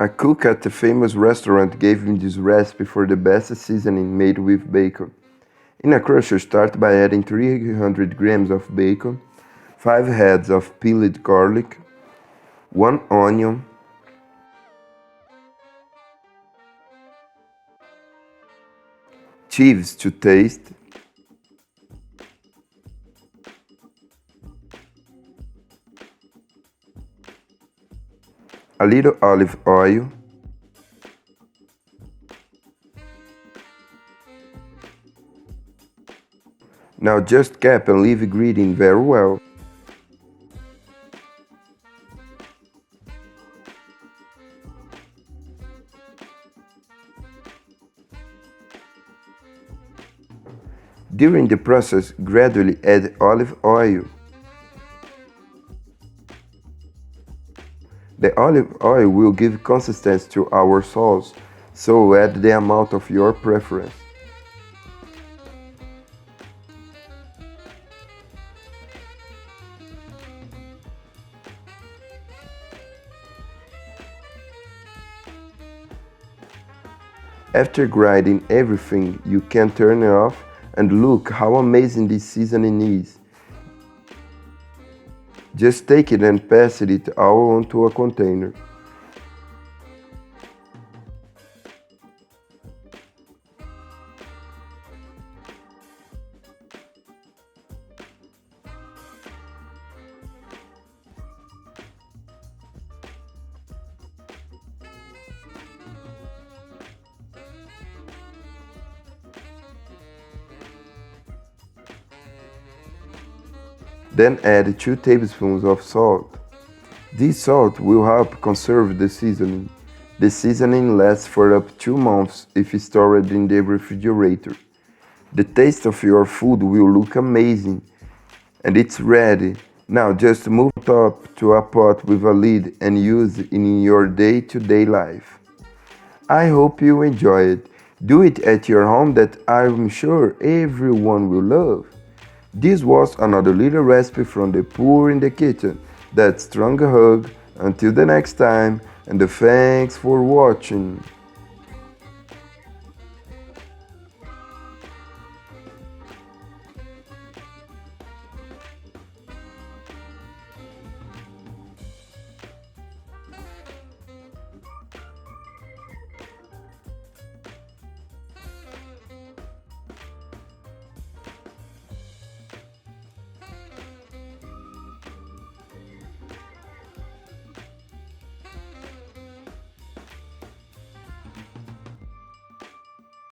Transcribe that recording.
A cook at a famous restaurant gave me this recipe for the best seasoning made with bacon. In a crusher, start by adding 300 grams of bacon, 5 heads of peeled garlic, 1 onion, chives to taste, a little olive oil, now just cap and leave greeting very well. During the process, gradually add olive oil. The olive oil will give consistency to our sauce, so add the amount of your preference. After grinding everything, you can turn it off and look how amazing this seasoning is. Just take it and pass it all onto a container. Then add 2 tablespoons of salt. This salt will help conserve the seasoning. The seasoning lasts for up to 2 months if stored in the refrigerator. The taste of your food will look amazing. And it's ready. Now just move top to a pot with a lid and use it in your day-to-day life. I hope you enjoy it. Do it at your home that I'm sure everyone will love. This was another little recipe from the poor in the kitchen. That strong hug. Until the next time, and thanks for watching.